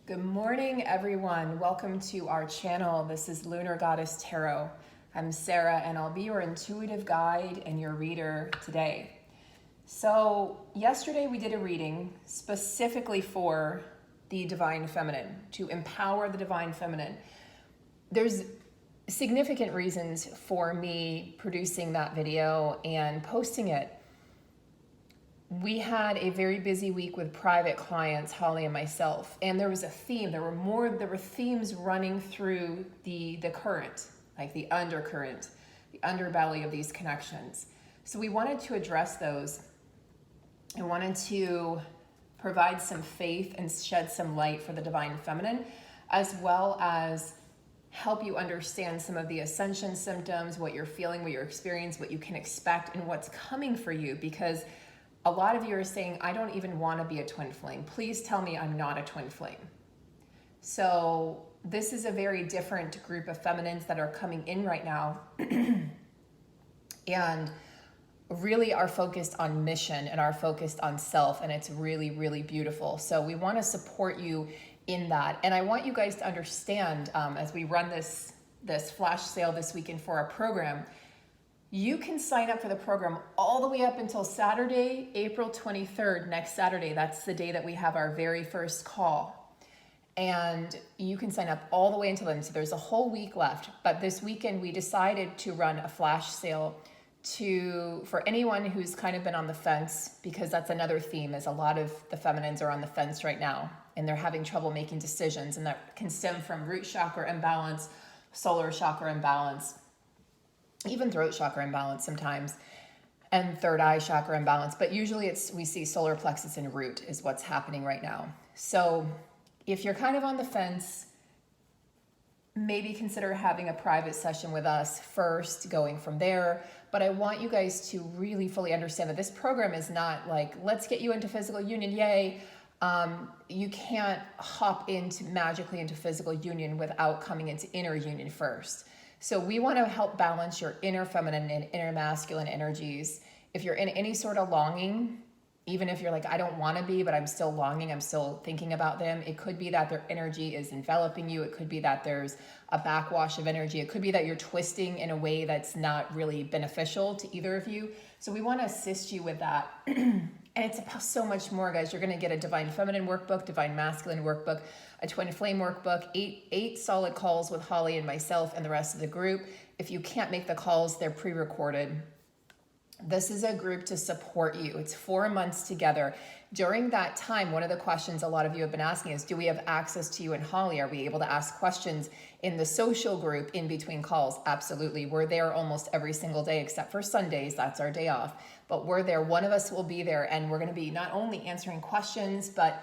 Good morning, everyone. Welcome to our channel. This is Lunar Goddess Tarot. I'm Sarah, and I'll be your intuitive guide and your reader today. So yesterday we did a reading specifically for the Divine Feminine, to empower the Divine Feminine. There's significant reasons for me producing that video and posting it. We had a very busy week with private clients, Holly and myself, and there was a theme. There were themes running through the current, like the undercurrent, the underbelly of these connections. So we wanted to address those. I wanted to provide some faith and shed some light for the Divine Feminine, as well as help you understand some of the ascension symptoms, what you're feeling, what you're experiencing, what you can expect, and what's coming for you, because a lot of you are saying, I don't even want to be a twin flame. Please tell me I'm not a twin flame. So this is a very different group of feminines that are coming in right now and really are focused on mission and are focused on self. And it's really, really beautiful. So we want to support you in that. And I want you guys to understand, as we run this flash sale this weekend for our program, you can sign up for the program all the way up until Saturday, April 23rd, next Saturday. That's the day that we have our very first call. And you can sign up all the way until then. So there's a whole week left. But this weekend we decided to run a flash sale for anyone who's kind of been on the fence, because that's another theme, is a lot of the feminines are on the fence right now and they're having trouble making decisions, and that can stem from root chakra imbalance, solar chakra imbalance, even throat chakra imbalance sometimes, and third eye chakra imbalance. But usually we see solar plexus and root is what's happening right now. So if you're kind of on the fence, maybe consider having a private session with us first, going from there. But I want you guys to really fully understand that this program is not like, let's get you into physical union, yay. You can't hop magically into physical union without coming into inner union first. So we want to help balance your inner feminine and inner masculine energies. If you're in any sort of longing, even if you're like, I don't want to be, but I'm still longing, I'm still thinking about them. It could be that their energy is enveloping you. It could be that there's a backwash of energy. It could be that you're twisting in a way that's not really beneficial to either of you. So we want to assist you with that. And it's about so much more, guys. You're going to get a Divine Feminine workbook, Divine Masculine workbook, a Twin Flame workbook, eight solid calls with Holly and myself and the rest of the group. If you can't make the calls, they're pre-recorded. This is a group to support you. It's 4 months together. During that time, one of the questions a lot of you have been asking is, do we have access to you and Holly? Are we able to ask questions in the social group in between calls? Absolutely. We're there almost every single day except for Sundays. That's our day off. But we're there. One of us will be there, and we're going to be not only answering questions, but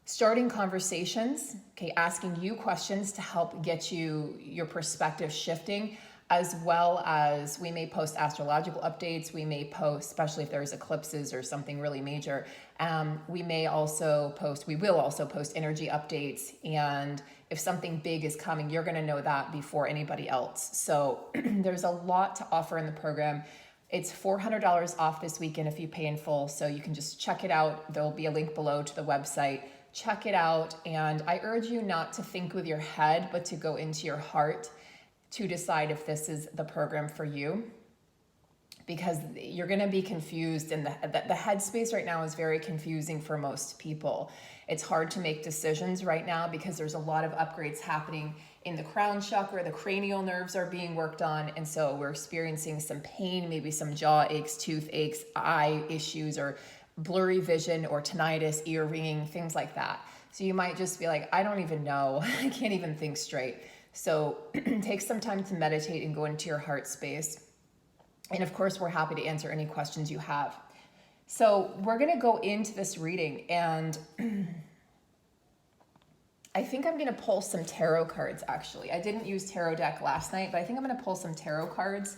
starting conversations, okay, asking you questions to help get your perspective shifting, as well as we may post astrological updates. We may post, especially if there's eclipses or something really major. We will also post energy updates. And if something big is coming, you're going to know that before anybody else. So there's a lot to offer in the program. It's $400 off this weekend if you pay in full. So you can just check it out. There'll be a link below to the website. Check it out. And I urge you not to think with your head, but to go into your heart to decide if this is the program for you, because you're going to be confused, and the headspace right now is very confusing for most people. It's hard to make decisions right now because there's a lot of upgrades happening in the crown chakra. The cranial nerves are being worked on, and so we're experiencing some pain, maybe some jaw aches, tooth aches, eye issues, or blurry vision, or tinnitus, ear ringing, things like that. So you might just be like, I don't even know. I can't even think straight. So take some time to meditate and go into your heart space. And of course, we're happy to answer any questions you have. So we're going to go into this reading, and I think I'm going to pull some tarot cards, actually. I didn't use tarot deck last night, but I think I'm going to pull some tarot cards.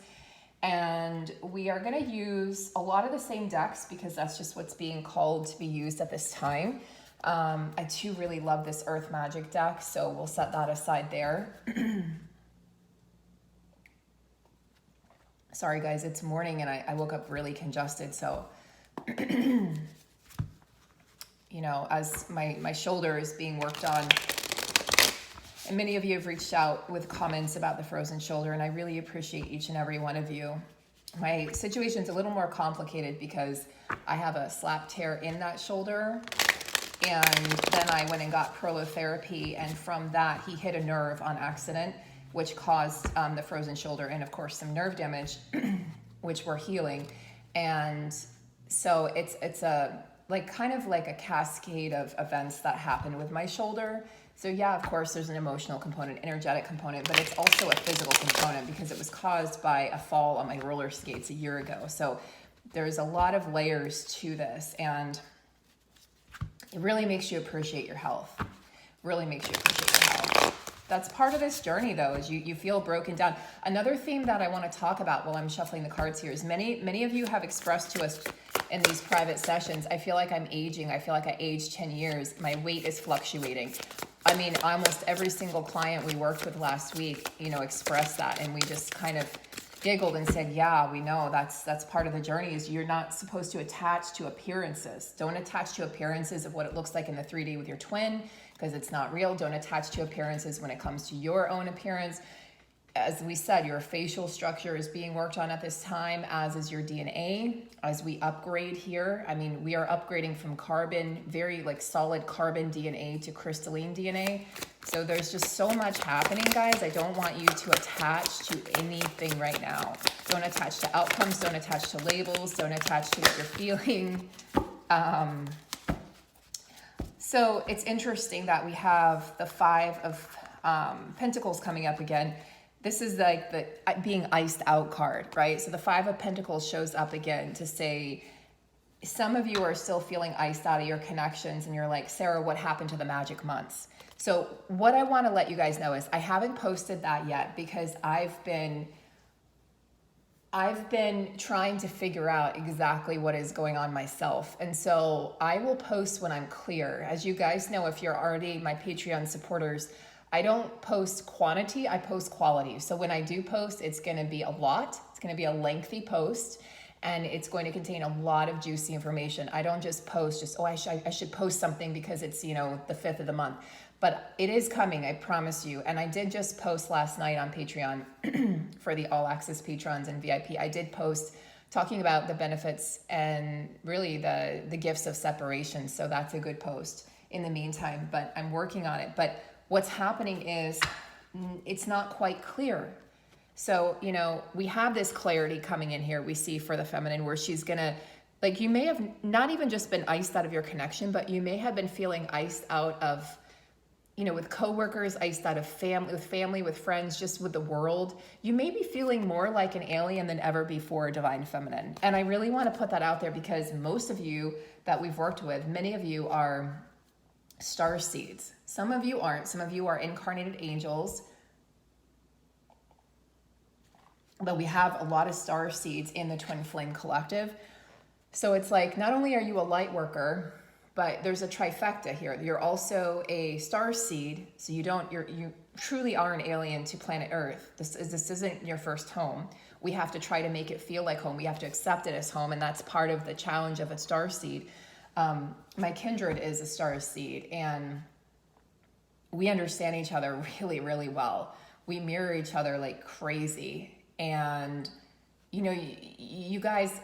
And we are going to use a lot of the same decks because that's just what's being called to be used at this time. I too really love this Earth Magic deck, so we'll set that aside there. Sorry guys, it's morning and I woke up really congested, so you know, as my shoulder is being worked on, And many of you have reached out with comments about the frozen shoulder, and I really appreciate each and every one of you. My situation's a little more complicated because I have a slap tear in that shoulder, and then I went and got prolotherapy, and from that he hit a nerve on accident, which caused the frozen shoulder and of course some nerve damage, which we're healing. And so it's a kind of like a cascade of events that happened with my shoulder. So yeah, of course there's an emotional component, energetic component, but it's also a physical component because it was caused by a fall on my roller skates a year ago. So there's a lot of layers to this, and it really makes you appreciate your health. Really makes you appreciate your health. That's part of this journey though, is you feel broken down. Another theme that I want to talk about while I'm shuffling the cards here is many of you have expressed to us in these private sessions, I feel like I'm aging. I feel like I aged 10 years. My weight is fluctuating. I mean, almost every single client we worked with last week, expressed that, and we just kind of giggled and said, yeah, we know that's part of the journey, is you're not supposed to attach to appearances. Don't attach to appearances of what it looks like in the 3D with your twin, because it's not real. Don't attach to appearances when it comes to your own appearance. As we said, your facial structure is being worked on at this time, as is your DNA. As we upgrade here, I mean, we are upgrading from carbon, very solid carbon DNA to crystalline DNA. So there's just so much happening, guys. I don't want you to attach to anything right now. Don't attach to outcomes. Don't attach to labels. Don't attach to what you're feeling. So it's interesting that we have the Five of Pentacles coming up again. This is like the being iced out card, right? So the Five of Pentacles shows up again to say, some of you are still feeling iced out of your connections, and you're like, Sarah, what happened to the magic months? So what I want to let you guys know is I haven't posted that yet because I've been trying to figure out exactly what is going on myself. And so I will post when I'm clear. As you guys know, if you're already my Patreon supporters, I don't post quantity, I post quality. So when I do post, it's going to be a lot. It's going to be a lengthy post, and it's going to contain a lot of juicy information. I don't just post I should post something because it's, the 5th of the month. But it is coming, I promise you. And I did just post last night on Patreon for the all access patrons and VIP. I did post talking about the benefits and really the gifts of separation. So that's a good post in the meantime, but I'm working on it. But what's happening is it's not quite clear. So, we have this clarity coming in here, we see for the feminine, where she's gonna, you may have not even just been iced out of your connection, but you may have been feeling iced out of, with coworkers, iced out of family, with friends, just with the world. You may be feeling more like an alien than ever before, Divine Feminine. And I really want to put that out there because most of you that we've worked with, many of you are star seeds. Some of you aren't. Some of you are incarnated angels. But we have a lot of star seeds in the Twin Flame Collective. So it's like, not only are you a light worker, but there's a trifecta here. You're also a star seed. So you truly are an alien to planet Earth. This isn't your first home. We have to try to make it feel like home. We have to accept it as home. And that's part of the challenge of a star seed. My kindred is a star seed, and we understand each other really, really well. We mirror each other like crazy. And, you guys,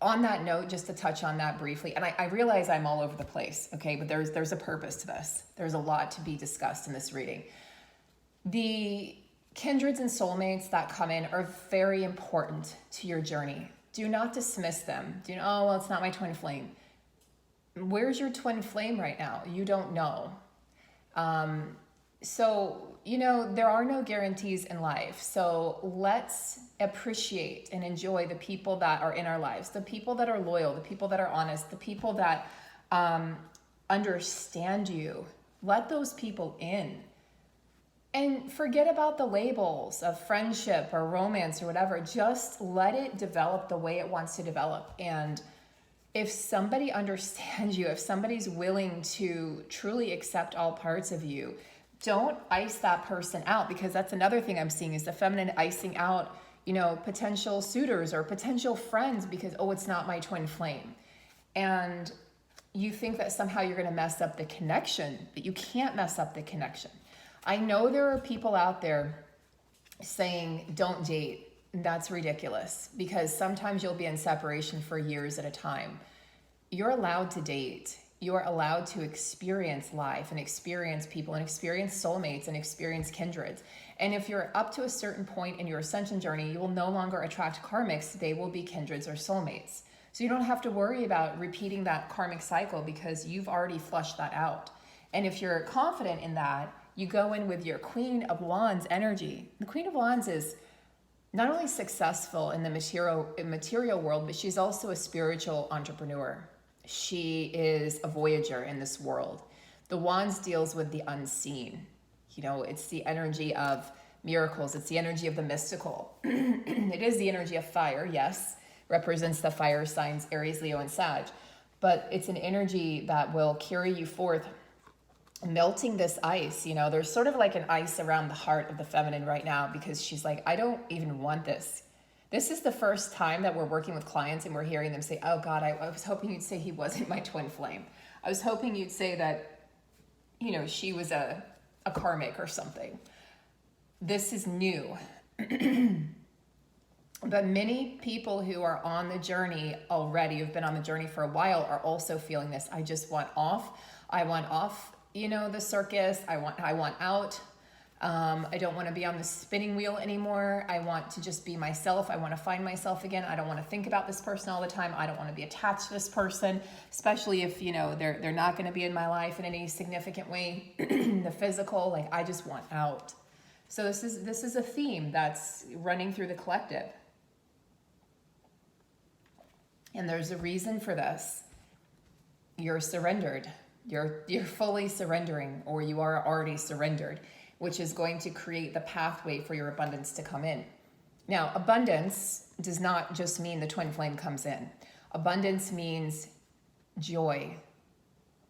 on that note, just to touch on that briefly, and I realize I'm all over the place, okay, but there's a purpose to this. There's a lot to be discussed in this reading. The kindreds and soulmates that come in are very important to your journey. Do not dismiss them. It's not my twin flame. Where's your twin flame right now? You don't know. So, there are no guarantees in life. So let's appreciate and enjoy the people that are in our lives, the people that are loyal, the people that are honest, the people that understand you. Let those people in. And forget about the labels of friendship or romance or whatever. Just let it develop the way it wants to develop. And if somebody understands you, if somebody's willing to truly accept all parts of you, don't ice that person out, because that's another thing I'm seeing is the feminine icing out, potential suitors or potential friends because, it's not my twin flame. And you think that somehow you're going to mess up the connection, but you can't mess up the connection. I know there are people out there saying, don't date. That's ridiculous, because sometimes you'll be in separation for years at a time. You're allowed to date. You're allowed to experience life and experience people and experience soulmates and experience kindreds. And if you're up to a certain point in your ascension journey, you will no longer attract karmics. They will be kindreds or soulmates. So you don't have to worry about repeating that karmic cycle, because you've already flushed that out. And if you're confident in that, you go in with your Queen of Wands energy. The Queen of Wands is not only successful in the material world, but she's also a spiritual entrepreneur. She is a voyager in this world. The Wands deals with the unseen. You know, it's the energy of miracles. It's the energy of the mystical. It is the energy of fire, yes. Represents the fire signs, Aries, Leo, and Sag. But it's an energy that will carry you forth, melting this ice. You know, there's sort of like an ice around the heart of the feminine right now, because she's like, I don't even want this. This is the first time that we're working with clients and we're hearing them say, oh God, I was hoping you'd say he wasn't my twin flame. I was hoping you'd say that, you know, she was a karmic or something. This is new. But many people who are on the journey already, who've been on the journey for a while, are also feeling this. I just want off. I want off, you know, the circus. I want out. I don't want to be on the spinning wheel anymore. I want to just be myself. I want to find myself again. I don't want to think about this person all the time. I don't want to be attached to this person, especially if, you know, they're not going to be in my life in any significant way. The physical, like, I just want out. So this is a theme that's running through the collective. And there's a reason for this. You're surrendered. You're fully surrendering, or you are already surrendered, which is going to create the pathway for your abundance to come in. Now, abundance does not just mean the twin flame comes in. Abundance means joy,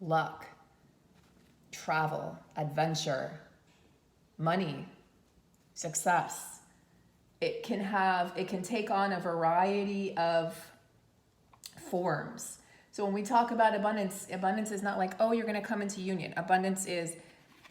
luck, travel, adventure, money, success. It can take on a variety of forms. So when we talk about abundance is not like, oh, you're going to come into union. Abundance is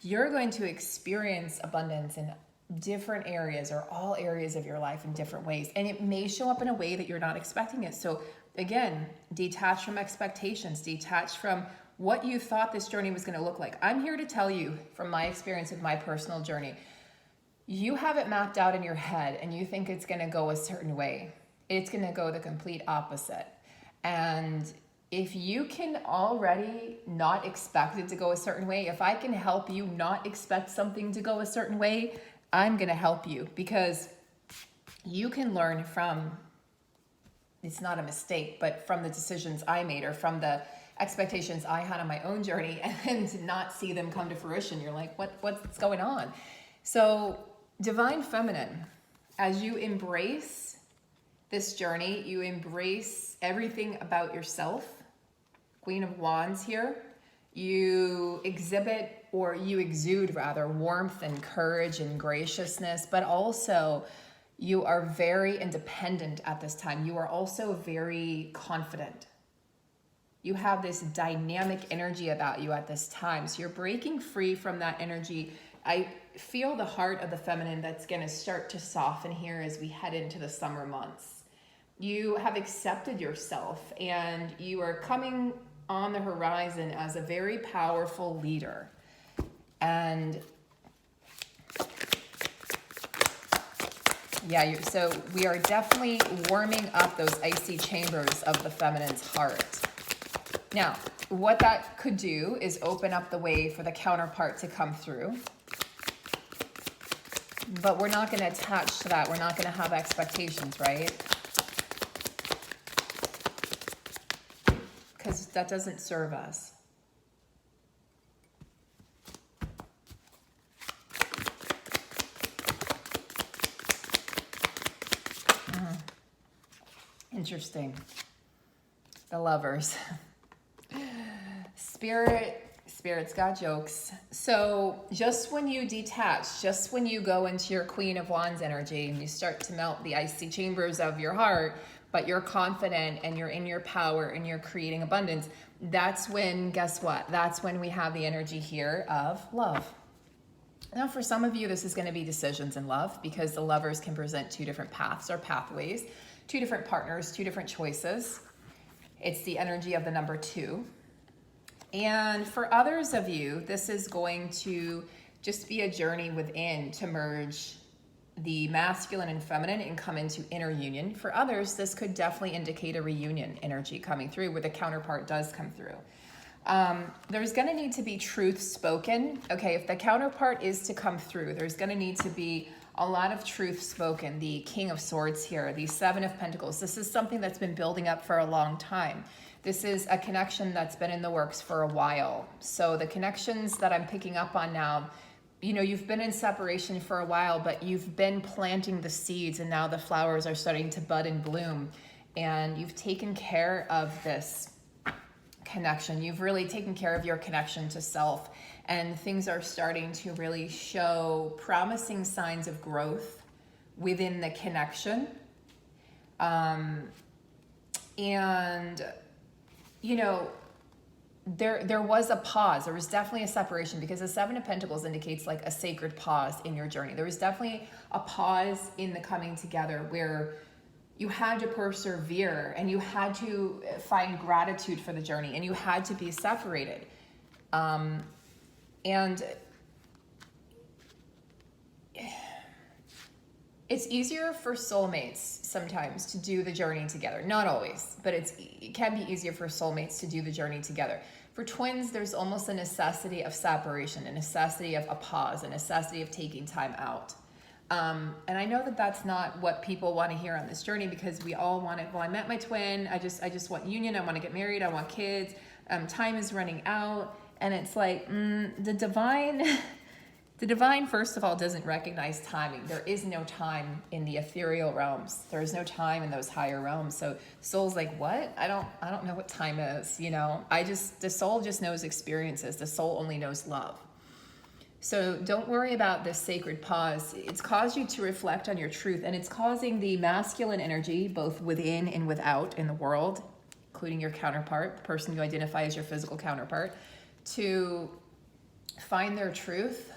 you're going to experience abundance in different areas, or all areas of your life in different ways. And it may show up in a way that you're not expecting it. So again, detach from expectations, detach from what you thought this journey was going to look like. I'm here to tell you from my experience with my personal journey, you have it mapped out in your head and you think it's going to go a certain way. It's going to go the complete opposite. And if you can already not expect it to go a certain way, if I can help you not expect something to go a certain way, I'm going to help you, because you can learn from, it's not a mistake, but from the decisions I made, or from the expectations I had on my own journey, and to not see them come to fruition. You're like, what's going on? So divine feminine, as you embrace this journey, you embrace everything about yourself. Queen of Wands here, you exhibit, or you exude rather, warmth and courage and graciousness, but also you are very independent at this time. You are also very confident. You have this dynamic energy about you at this time. So you're breaking free from that energy. I feel the heart of the feminine that's going to start to soften here as we head into the summer months. You have accepted yourself, and you are coming on the horizon as a very powerful leader. And yeah, so we are definitely warming up those icy chambers of the feminine's heart. Now, what that could do is open up the way for the counterpart to come through. But we're not going to attach to that. We're not going to have expectations, right? Because that doesn't serve us. Interesting. The Lovers. Spirit's got jokes. So just when you detach, just when you go into your Queen of Wands energy and you start to melt the icy chambers of your heart, but you're confident and you're in your power and you're creating abundance, that's when, guess what? That's when we have the energy here of love. Now, for some of you, this is going to be decisions in love, because the lovers can present two different paths or pathways, two different partners, two different choices. It's the energy of the number 2. And for others of you, this is going to just be a journey within to merge the masculine and feminine and come into inner union. For others, this could definitely indicate a reunion energy coming through, where the counterpart does come through. There's going to need to be truth spoken. Okay, if the counterpart is to come through, there's going to need to be a lot of truth spoken. The King of Swords here, the 7 of Pentacles. This is something that's been building up for a long time. This is a connection that's been in the works for a while. So the connections that I'm picking up on now, you know, you've been in separation for a while, but you've been planting the seeds, and now the flowers are starting to bud and bloom, and you've taken care of this connection. You've really taken care of your connection to self, and things are starting to really show promising signs of growth within the connection. And you know, there was a pause. There was definitely a separation, because the 7 of Pentacles indicates like a sacred pause in your journey. There was definitely a pause in the coming together where you had to persevere, and you had to find gratitude for the journey, and you had to be separated. And it's easier for soulmates sometimes to do the journey together. Not always, but it can be easier for soulmates to do the journey together. For twins, there's almost a necessity of separation, a necessity of a pause, a necessity of taking time out. And I know that that's not what people want to hear on this journey, because we all want it. Well, I met my twin. I just want union. I want to get married. I want kids. Time is running out. And it's like, the divine, first of all, doesn't recognize timing. There is no time in the ethereal realms. There is no time in those higher realms. So soul's like, what? I don't know what time is, you know? The soul just knows experiences. The soul only knows love. So don't worry about this sacred pause. It's caused you to reflect on your truth, and it's causing the masculine energy, both within and without in the world, including your counterpart, the person you identify as your physical counterpart, to find their truth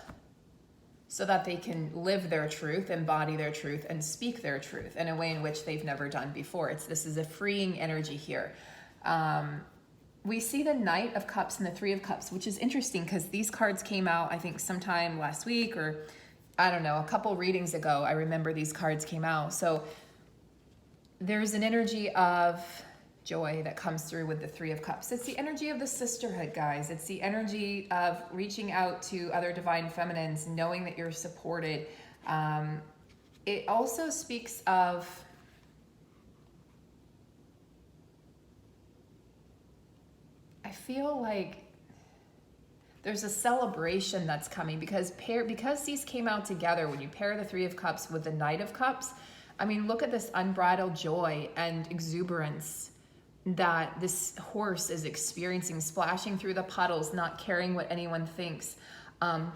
so that they can live their truth, embody their truth, and speak their truth in a way in which they've never done before. This is a freeing energy here. We see the Knight of Cups and the 3 of Cups, which is interesting because these cards came out, I think, sometime last week, or I don't know, a couple readings ago. I remember these cards came out. So there's an energy of joy that comes through with the 3 of Cups. It's the energy of the sisterhood, guys. It's the energy of reaching out to other divine feminines, knowing that you're supported. It also speaks of I feel like there's a celebration that's coming, because these came out together. When you pair the 3 of Cups with the Knight of Cups, I mean, look at this unbridled joy and exuberance that this horse is experiencing, splashing through the puddles, not caring what anyone thinks,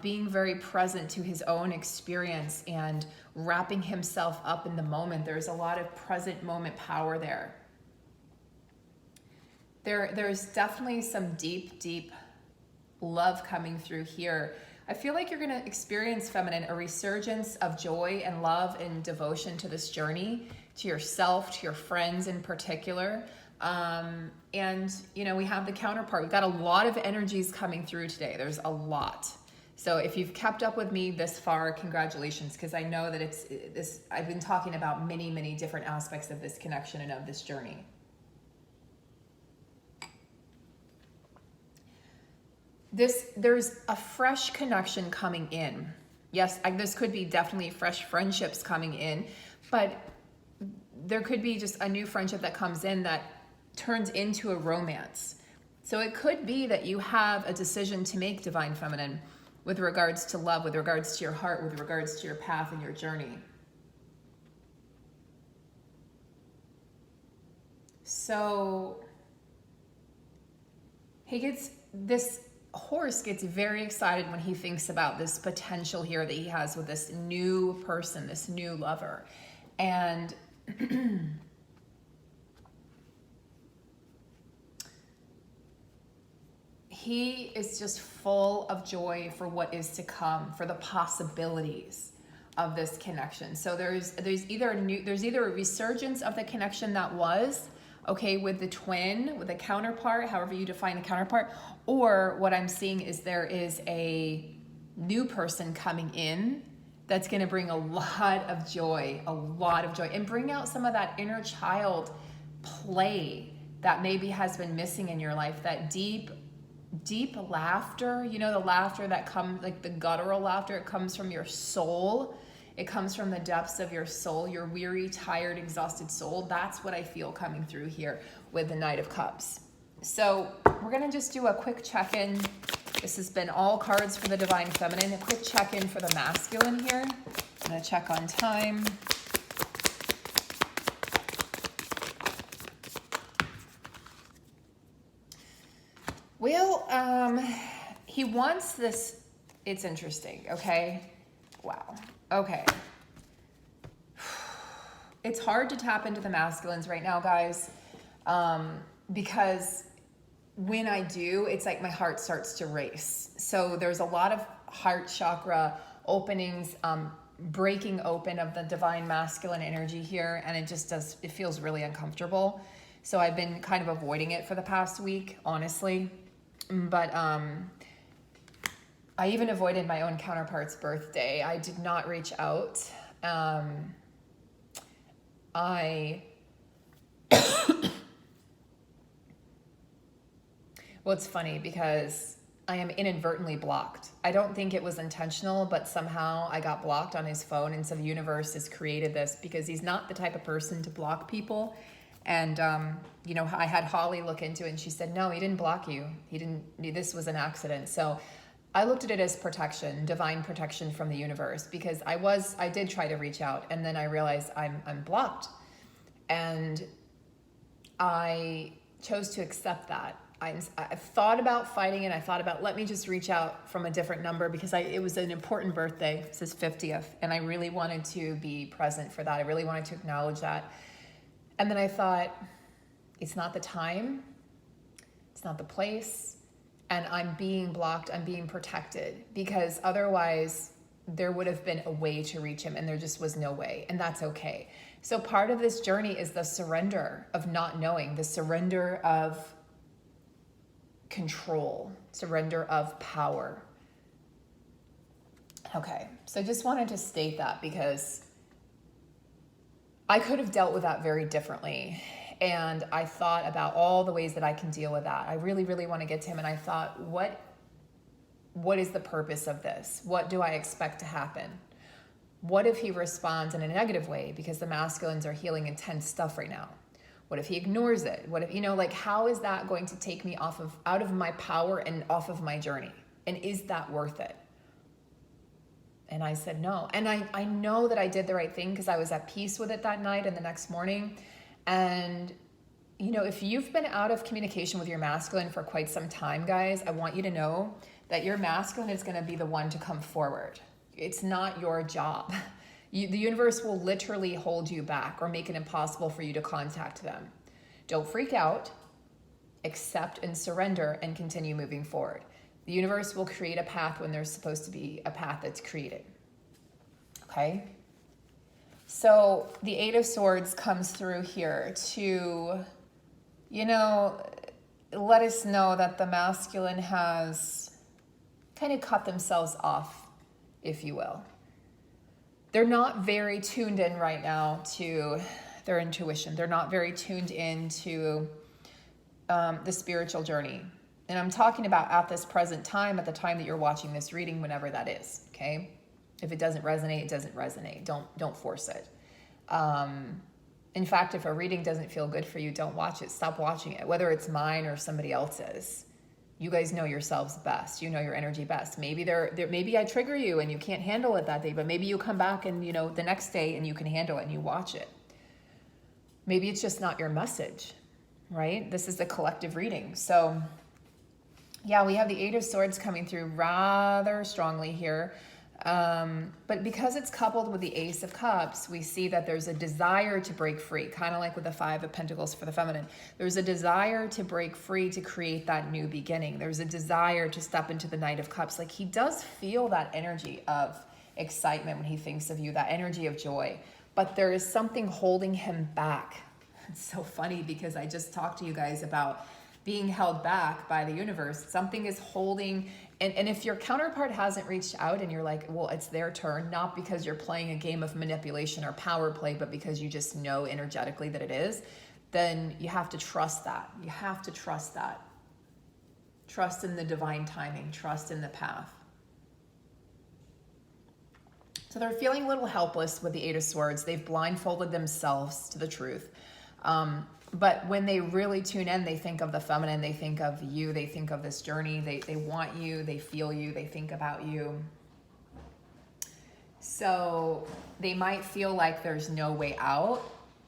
being very present to his own experience and wrapping himself up in the moment. There's a lot of present moment power there. There's definitely some deep love coming through here. I feel like you're going to experience, feminine, a resurgence of joy and love and devotion to this journey, to yourself, to your friends in particular. And, you know, we have the counterpart. We've got a lot of energies coming through today. There's a lot. So if you've kept up with me this far, congratulations, because I know that I've been talking about many different aspects of this connection and of this journey. There's a fresh connection coming in. Yes, this could be definitely fresh friendships coming in, but there could be just a new friendship that comes in that turns into a romance. So it could be that you have a decision to make, divine feminine, with regards to love, with regards to your heart, with regards to your path and your journey. So this horse gets very excited when he thinks about this potential here that he has with this new person, this new lover. And he is just full of joy for what is to come, for the possibilities of this connection. So there's either a resurgence of the connection that was, okay, with the twin, with the counterpart, however you define the counterpart, or what I'm seeing is there is a new person coming in that's going to bring a lot of joy, and bring out some of that inner child play that maybe has been missing in your life, that deep laughter, you know, the laughter that comes, like the guttural laughter, it comes from your soul. It comes from the depths of your soul, your weary, tired, exhausted soul. That's what I feel coming through here with the Knight of Cups. So we're going to just do a quick check-in. This has been all cards for the Divine Feminine. A quick check-in for the masculine here. I'm going to check on time. Well, he wants this. It's interesting, okay? Wow. Okay. It's hard to tap into the masculines right now, guys, because when I do, it's like my heart starts to race. So there's a lot of heart chakra openings, breaking open of the divine masculine energy here, and it feels really uncomfortable. So I've been kind of avoiding it for the past week, honestly. But I even avoided my own counterpart's birthday. I did not reach out. Well, it's funny because I am inadvertently blocked. I don't think it was intentional, but somehow I got blocked on his phone. And so the universe has created this because he's not the type of person to block people. And, you know, I had Holly look into it and she said, no, he didn't block you. This was an accident. So I looked at it as protection, divine protection from the universe, because I did try to reach out, and then I realized I'm blocked. And I chose to accept that. I thought about fighting it. I thought about, let me just reach out from a different number, because it was an important birthday. It's his 50th. And I really wanted to be present for that. I really wanted to acknowledge that. And then I thought, it's not the time. It's not the place. And I'm being blocked. I'm being protected, because otherwise there would have been a way to reach him, and there just was no way. And that's okay. So part of this journey is the surrender of not knowing, the surrender of control, surrender of power. Okay, so I just wanted to state that because I could have dealt with that very differently. And I thought about all the ways that I can deal with that. I really, really want to get to him. And I thought, what is the purpose of this? What do I expect to happen? What if he responds in a negative way? Because the masculines are healing intense stuff right now. What if he ignores it? What if, like, how is that going to take me out of my power and off of my journey? And is that worth it? And I said no. And I know that I did the right thing because I was at peace with it that night and the next morning. And, if you've been out of communication with your masculine for quite some time, guys, I want you to know that your masculine is going to be the one to come forward. It's not your job. The universe will literally hold you back or make it impossible for you to contact them. Don't freak out. Accept and surrender and continue moving forward. The universe will create a path when there's supposed to be a path that's created. Okay? So the Eight of Swords comes through here to, let us know that the masculine has kind of cut themselves off, if you will. They're not very tuned in right now to their intuition. They're not very tuned in to the spiritual journey. And I'm talking about at this present time, at the time that you're watching this reading, whenever that is, okay? If it doesn't resonate, it doesn't resonate. Don't force it. In fact, if a reading doesn't feel good for you, don't watch it. Stop watching it, whether it's mine or somebody else's. You guys know yourselves best. You know your energy best. Maybe maybe I trigger you and you can't handle it that day, but maybe you come back and, the next day and you can handle it and you watch it. Maybe it's just not your message, right? This is a collective reading. So yeah, we have the Eight of Swords coming through rather strongly here. But because it's coupled with the Ace of Cups, we see that there's a desire to break free, kind of like with the Five of Pentacles for the feminine. There's a desire to break free, to create that new beginning. There's a desire to step into the Knight of Cups. Like, he does feel that energy of excitement when he thinks of you, that energy of joy. But there is something holding him back. It's so funny because I just talked to you guys about being held back by the universe. Something is holding, and if your counterpart hasn't reached out and you're like, well, it's their turn, not because you're playing a game of manipulation or power play, but because you just know energetically that it is, then you have to trust that. You have to trust that. Trust in the divine timing, trust in the path. So they're feeling a little helpless with the Eight of Swords. They've blindfolded themselves to the truth. But when they really tune in, they think of the feminine, they think of you, they think of this journey, they want you, they feel you, they think about you. So they might feel like there's no way out,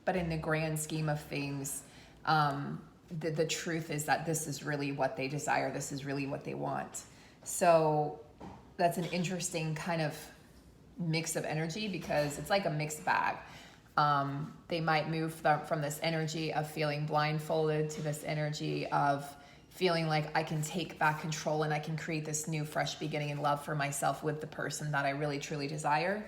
but in the grand scheme of things, the truth is that this is really what they desire, this is really what they want. So that's an interesting kind of mix of energy, because it's like a mixed bag. They might move from this energy of feeling blindfolded to this energy of feeling like I can take back control and I can create this new fresh beginning in love for myself with the person that I really truly desire.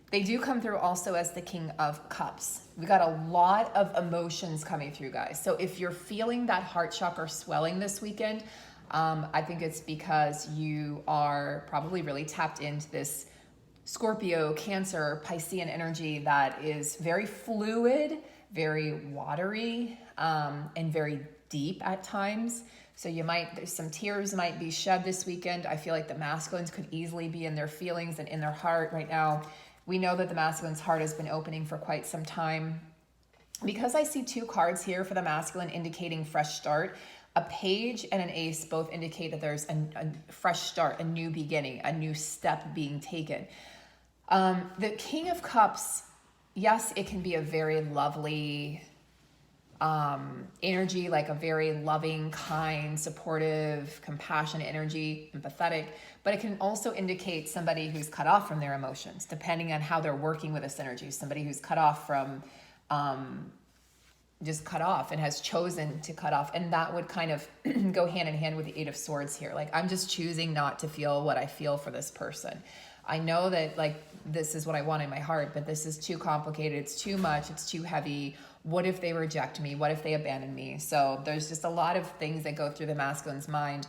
They do come through also as the King of Cups. We got a lot of emotions coming through, guys. So if you're feeling that heart chakra swelling this weekend, I think it's because you are probably really tapped into this Scorpio, Cancer, Piscean energy that is very fluid, very watery, and very deep at times. So some tears might be shed this weekend. I feel like the masculines could easily be in their feelings and in their heart right now. We know that the masculine's heart has been opening for quite some time. Because I see two cards here for the masculine indicating fresh start, a page and an ace both indicate that there's a fresh start, a new beginning, a new step being taken. The King of Cups, yes, it can be a very lovely energy, like a very loving, kind, supportive, compassionate energy, empathetic, but it can also indicate somebody who's cut off from their emotions, depending on how they're working with this energy. Somebody who's cut off from, just cut off and has chosen to cut off. And that would kind of go hand in hand with the Eight of Swords here. Like, I'm just choosing not to feel what I feel for this person. I know that, like, this is what I want in my heart, but this is too complicated. It's too much. It's too heavy. What if they reject me? What if they abandon me? So there's just a lot of things that go through the masculine's mind.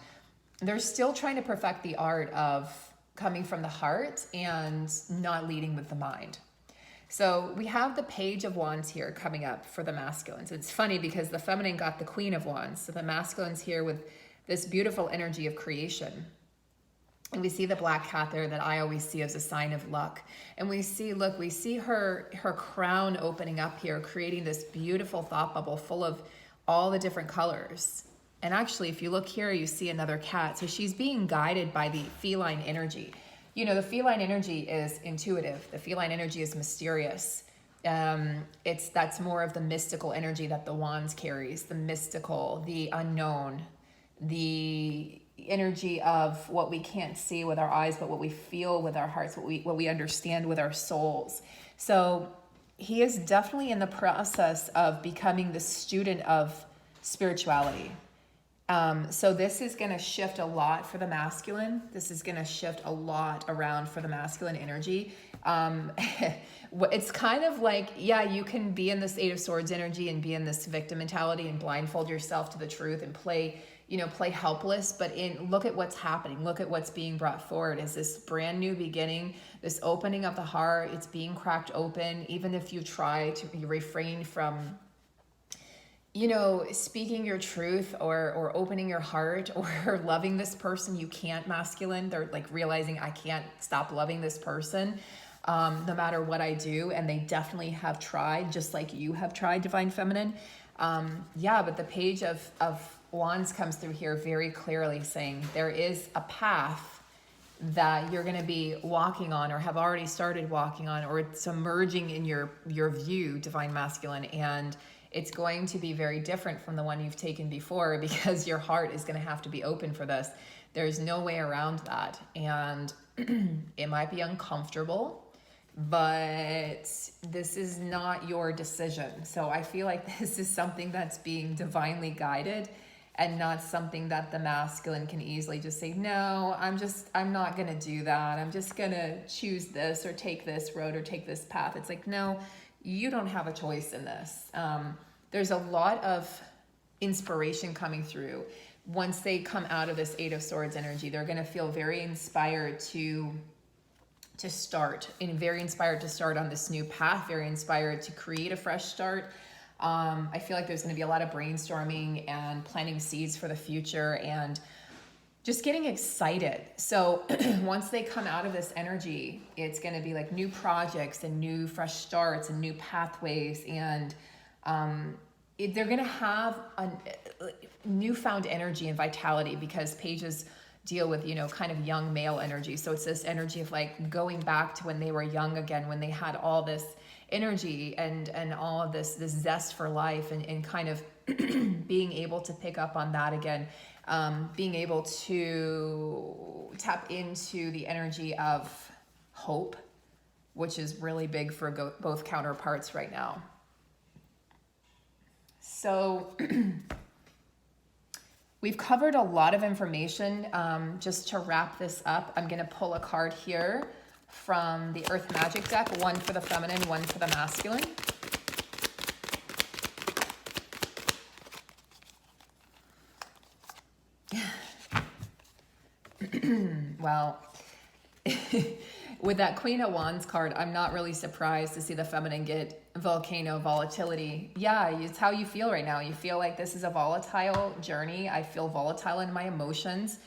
They're still trying to perfect the art of coming from the heart and not leading with the mind. So we have the Page of Wands here coming up for the masculines. It's funny because the feminine got the Queen of Wands. So the masculine's here with this beautiful energy of creation. And we see the black cat there that I always see as a sign of luck. And we see, look, we see her crown opening up here, creating this beautiful thought bubble full of all the different colors. And actually, if you look here, you see another cat. So she's being guided by the feline energy. You know, the feline energy is intuitive. The feline energy is mysterious. That's more of the mystical energy that the wands carries, the mystical, the unknown, the energy of what we can't see with our eyes, but what we feel with our hearts, what we understand with our souls. So he is definitely in the process of becoming the student of spirituality. So this is going to shift a lot for the masculine. This is going to shift a lot around for the masculine energy. It's kind of like, yeah, you can be in this Eight of Swords energy and be in this victim mentality and blindfold yourself to the truth and play helpless, but look at what's happening. Look at what's being brought forward is this brand new beginning, this opening of the heart. It's being cracked open. Even if you try to refrain from, speaking your truth or opening your heart or loving this person, you can't, masculine. They're like realizing, I can't stop loving this person, no matter what I do. And they definitely have tried, just like you have tried, divine feminine. But the Page of Wands comes through here very clearly saying there is a path that you're going to be walking on or have already started walking on, or it's emerging in your view, divine masculine, and it's going to be very different from the one you've taken before because your heart is going to have to be open for this. There's no way around that. And it might be uncomfortable, but this is not your decision. So I feel like this is something that's being divinely guided and not something that the masculine can easily just say, no, I'm not going to do that. I'm just going to choose this or take this road or take this path. It's like, no, you don't have a choice in this. There's a lot of inspiration coming through. Once they come out of this Eight of Swords energy, they're going to feel very inspired to start, and very inspired to start on this new path, very inspired to create a fresh start. I feel like there's going to be a lot of brainstorming and planting seeds for the future and just getting excited. So once they come out of this energy, it's going to be like new projects and new fresh starts and new pathways. And they're going to have a newfound energy and vitality, because pages deal with, you know, kind of young male energy. So it's this energy of like going back to when they were young again, when they had all this energy and all of this zest for life, and kind of being able to pick up on that again, being able to tap into the energy of hope, which is really big for both counterparts right now. So we've covered a lot of information. Just to wrap this up, I'm going to pull a card here from the Earth Magic deck, one for the feminine, one for the masculine. Well, with that Queen of Wands card, I'm not really surprised to see the feminine get volcano, volatility. Yeah, it's how you feel right now. You feel like this is a volatile journey. I feel volatile in my emotions.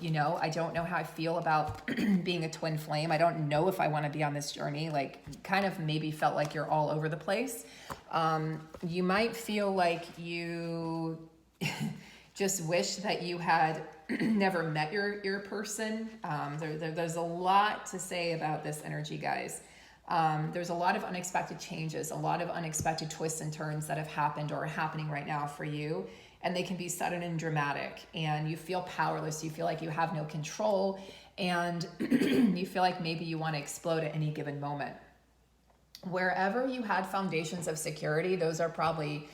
You know, I don't know how I feel about being a twin flame. I don't know if I want to be on this journey. Like, kind of maybe felt like you're all over the place. You might feel like you just wish that you had never met your person. There's a lot to say about this energy, guys. There's a lot of unexpected changes, a lot of unexpected twists and turns that have happened or are happening right now for you. And they can be sudden and dramatic, and you feel powerless. You feel like you have no control, and you feel like maybe you want to explode at any given moment. Wherever you had foundations of security, those are probably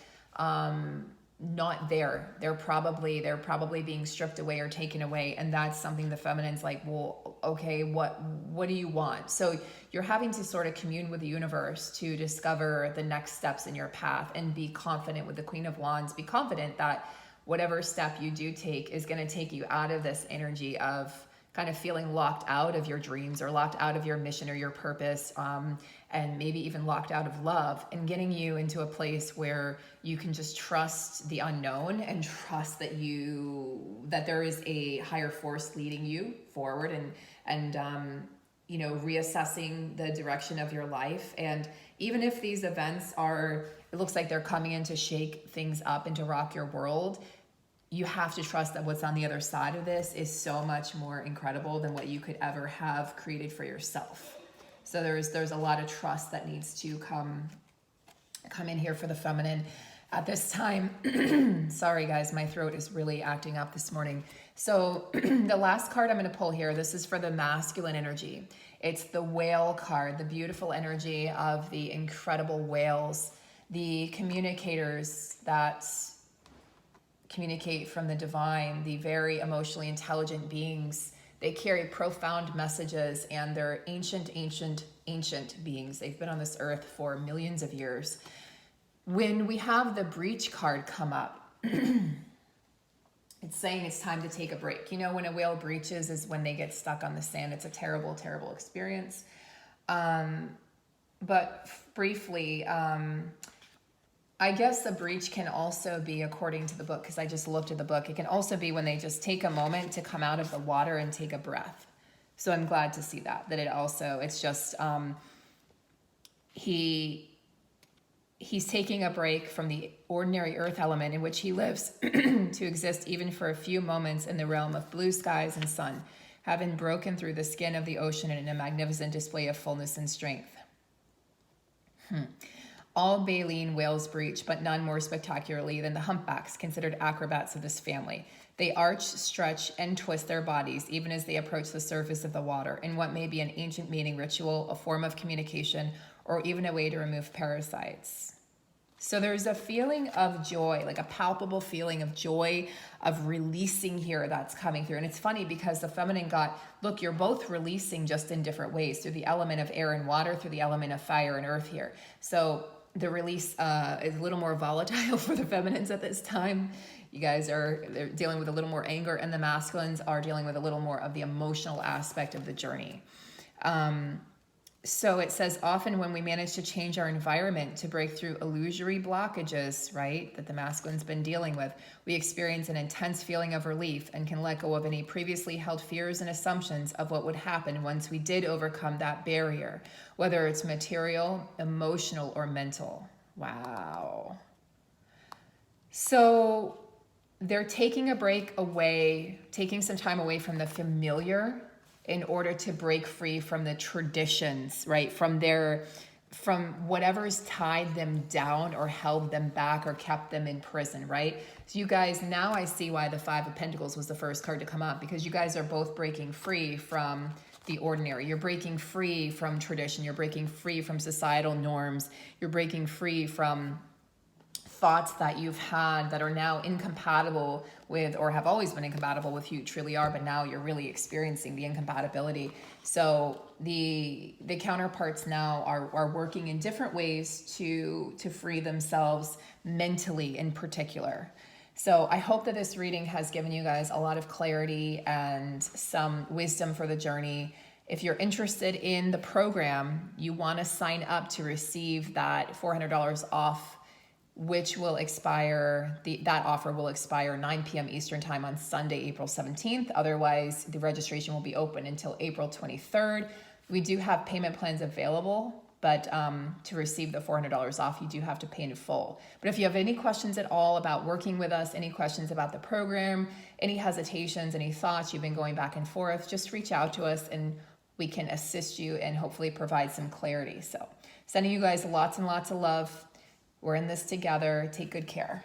not there. They're probably being stripped away or taken away. And that's something the feminine's like, well, okay, what do you want? So you're having to sort of commune with the universe to discover the next steps in your path, and be confident with the Queen of Wands. Be confident that whatever step you do take is going to take you out of this energy of kind of feeling locked out of your dreams, or locked out of your mission or your purpose, and maybe even locked out of love, and getting you into a place where you can just trust the unknown and trust that there is a higher force leading you forward, and you know, reassessing the direction of your life. And even if these events it looks like they're coming in to shake things up and to rock your world, you have to trust that what's on the other side of this is so much more incredible than what you could ever have created for yourself. So there's a lot of trust that needs to come in here for the feminine at this time. Sorry guys, my throat is really acting up this morning. So the last card I'm going to pull here, this is for the masculine energy. It's the whale card, the beautiful energy of the incredible whales, the communicators that communicate from the divine, the very emotionally intelligent beings. They carry profound messages, and they're ancient beings. They've been on this earth for millions of years. When we have the breach card come up, it's saying it's time to take a break. You know, when a whale breaches is when they get stuck on the sand. It's a terrible, terrible experience. But briefly, I guess the breach can also be, according to the book, because I just looked at the book, it can also be when they just take a moment to come out of the water and take a breath. So I'm glad to see that it's just, he's taking a break from the ordinary earth element in which he lives to exist even for a few moments in the realm of blue skies and sun, having broken through the skin of the ocean in a magnificent display of fullness and strength. All baleen whales breach, but none more spectacularly than the humpbacks, considered acrobats of this family. They arch, stretch, and twist their bodies even as they approach the surface of the water in what may be an ancient mating ritual, a form of communication, or even a way to remove parasites. So there's a feeling of joy, like a palpable feeling of joy, of releasing here that's coming through. And it's funny because the feminine got, look, you're both releasing just in different ways through the element of air and water, through the element of fire and earth here. So the release is a little more volatile for the feminines at this time. You guys they're dealing with a little more anger, and the masculines are dealing with a little more of the emotional aspect of the journey. So it says, often when we manage to change our environment to break through illusory blockages, right, that the masculine's been dealing with, we experience an intense feeling of relief and can let go of any previously held fears and assumptions of what would happen once we did overcome that barrier, whether it's material, emotional, or mental. Wow. So they're taking a break away, taking some time away from the familiar in order to break free from the traditions, right? From whatever's tied them down or held them back or kept them in prison, right? So you guys, now I see why the Five of Pentacles was the first card to come up, because you guys are both breaking free from the ordinary. You're breaking free from tradition. You're breaking free from societal norms. You're breaking free from thoughts that you've had that are now incompatible with, or have always been incompatible with who you truly are, but now you're really experiencing the incompatibility. So the counterparts now are working in different ways to free themselves mentally in particular. So I hope that this reading has given you guys a lot of clarity and some wisdom for the journey. If you're interested in the program, you want to sign up to receive that $400 off, which will expire, that offer will expire 9 p.m. Eastern time on Sunday, April 17th. Otherwise, the registration will be open until April 23rd. We do have payment plans available, but to receive the $400 off, you do have to pay in full. But if you have any questions at all about working with us, any questions about the program, any hesitations, any thoughts, you've been going back and forth, just reach out to us and we can assist you and hopefully provide some clarity. So sending you guys lots and lots of love. We're in this together. Take good care.